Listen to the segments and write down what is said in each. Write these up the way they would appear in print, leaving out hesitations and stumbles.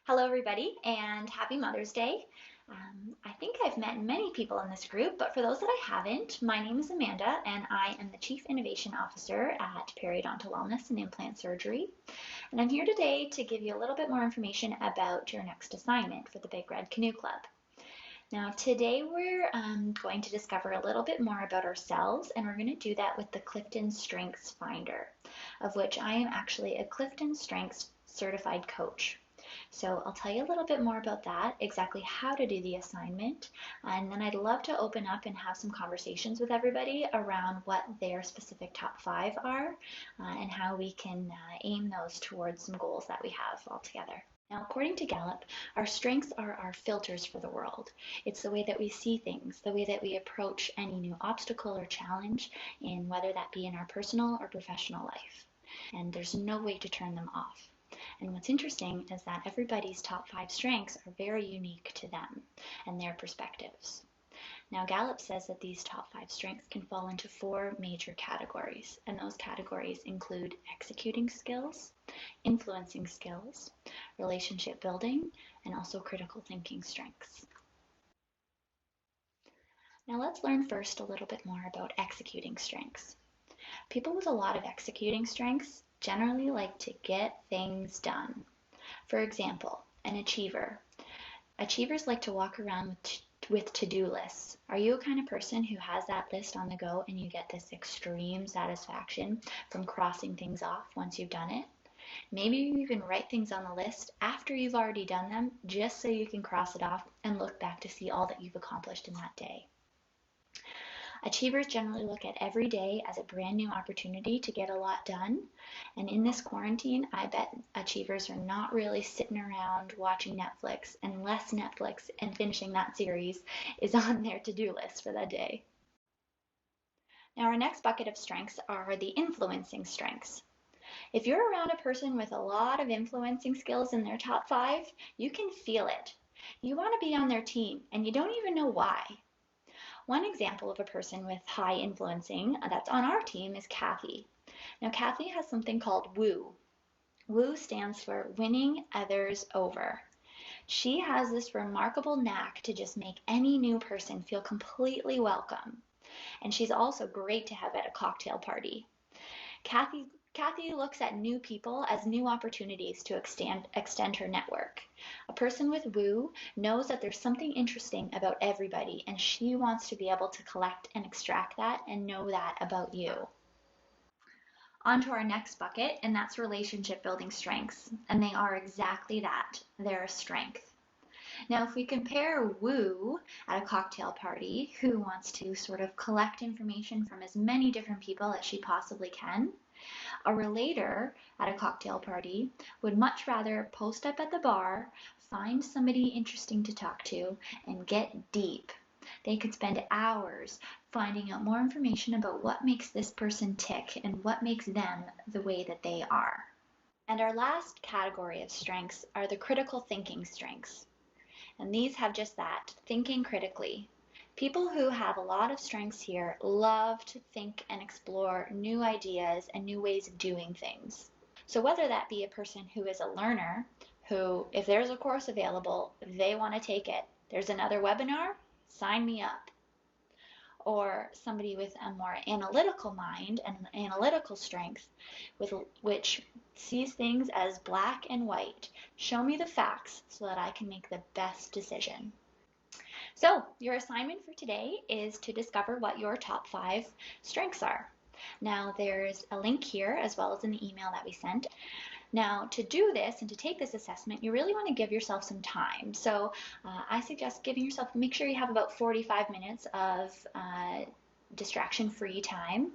Hello, everybody, and happy Mother's Day. I think I've met many people in this group, but for those that I haven't, my name is Amanda, and I am the Chief Innovation Officer at Periodontal Wellness and Implant Surgery. And I'm here today to give you a little bit more information about your next assignment for the Big Red Canoe Club. Now, today we're going to discover a little bit more about ourselves, and we're going to do that with the Clifton Strengths Finder, of which I am actually a Clifton Strengths certified coach. So I'll tell you a little bit more about that, exactly how to do the assignment, and then I'd love to open up and have some conversations with everybody around what their specific top 5 are and how we can aim those towards some goals that we have all together. Now, according to Gallup, our strengths are our filters for the world. It's the way that we see things, the way that we approach any new obstacle or challenge, in whether that be in our personal or professional life. And there's no way to turn them off. And what's interesting is that everybody's top 5 strengths are very unique to them and their perspectives. Now, Gallup says that these top 5 strengths can fall into 4 major categories, and those categories include executing skills, influencing skills, relationship building, and also critical thinking strengths. Now, let's learn first a little bit more about executing strengths. People with a lot of executing strengths generally like to get things done. For example, an achiever. Achievers like to walk around with to-do lists. Are you a kind of person who has that list on the go and you get this extreme satisfaction from crossing things off once you've done it? Maybe you even write things on the list after you've already done them, just so you can cross it off and look back to see all that you've accomplished in that day. Achievers generally look at every day as a brand new opportunity to get a lot done. And in this quarantine, I bet achievers are not really sitting around watching Netflix unless Netflix and finishing that series is on their to-do list for that day. Now, our next bucket of strengths are the influencing strengths. If you're around a person with a lot of influencing skills in their top 5, you can feel it. You want to be on their team, and you don't even know why. One example of a person with high influencing that's on our team is Kathy. Now, Kathy has something called WOO. WOO stands for winning others over. She has this remarkable knack to just make any new person feel completely welcome. And she's also great to have at a cocktail party. Kathy looks at new people as new opportunities to extend her network. A person with WOO knows that there's something interesting about everybody, and she wants to be able to collect and extract that and know that about you. On to our next bucket, and that's relationship building strengths. And they are exactly that. They're a strength. Now, if we compare WOO at a cocktail party, who wants to sort of collect information from as many different people as she possibly can, a relator at a cocktail party would much rather post up at the bar, find somebody interesting to talk to, and get deep. They could spend hours finding out more information about what makes this person tick and what makes them the way that they are. And our last category of strengths are the critical thinking strengths. And these have just that, thinking critically. People who have a lot of strengths here love to think and explore new ideas and new ways of doing things. So whether that be a person who is a learner, who, if there's a course available, they want to take it. There's another webinar, sign me up. Or somebody with a more analytical mind and analytical strength, which sees things as black and white. Show me the facts so that I can make the best decision. So your assignment for today is to discover what your top 5 strengths are. Now there's a link here as well as in the email that we sent. Now to do this and to take this assessment, you really want to give yourself some time. So I suggest giving yourself, make sure you have about 45 minutes of distraction-free time,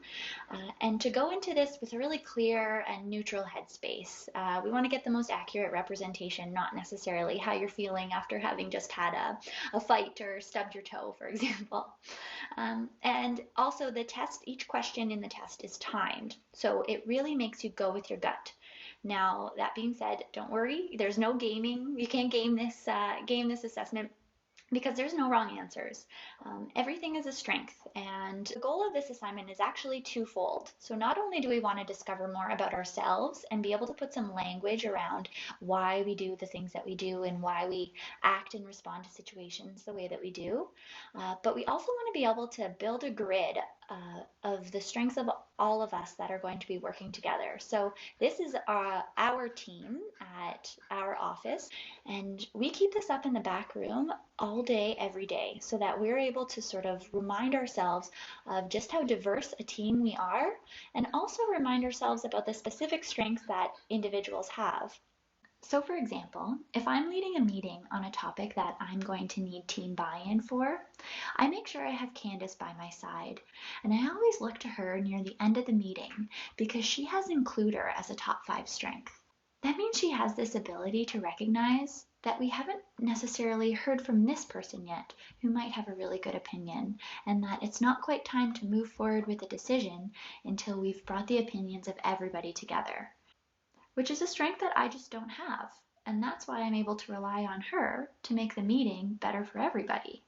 and to go into this with a really clear and neutral headspace. We want to get the most accurate representation, not necessarily how you're feeling after having just had a fight or stubbed your toe, for example. And also the test, each question in the test is timed, so it really makes you go with your gut. Now, that being said, don't worry, there's no gaming. You can't game this assessment. because there's no wrong answers. Everything is a strength, and the goal of this assignment is actually twofold. So not only do we want to discover more about ourselves and be able to put some language around why we do the things that we do and why we act and respond to situations the way that we do, but we also want to be able to build a grid of the strengths of all of us that are going to be working together. So this is our team at our office, and we keep this up in the back room all day, every day, so that we're able to sort of remind ourselves of just how diverse a team we are, and also remind ourselves about the specific strengths that individuals have. So, for example, if I'm leading a meeting on a topic that I'm going to need team buy-in for, I make sure I have Candace by my side, and I always look to her near the end of the meeting because she has includer as a top 5 strength. That means she has this ability to recognize that we haven't necessarily heard from this person yet who might have a really good opinion, and that it's not quite time to move forward with a decision until we've brought the opinions of everybody together, which is a strength that I just don't have. And that's why I'm able to rely on her to make the meeting better for everybody.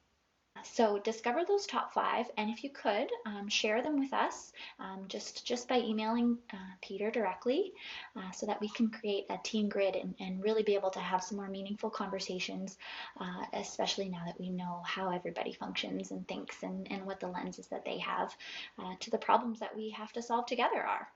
So discover those top 5, and if you could, share them with us just by emailing Peter directly, so that we can create a team grid and really be able to have some more meaningful conversations, especially now that we know how everybody functions and thinks, and what the lenses that they have to the problems that we have to solve together are.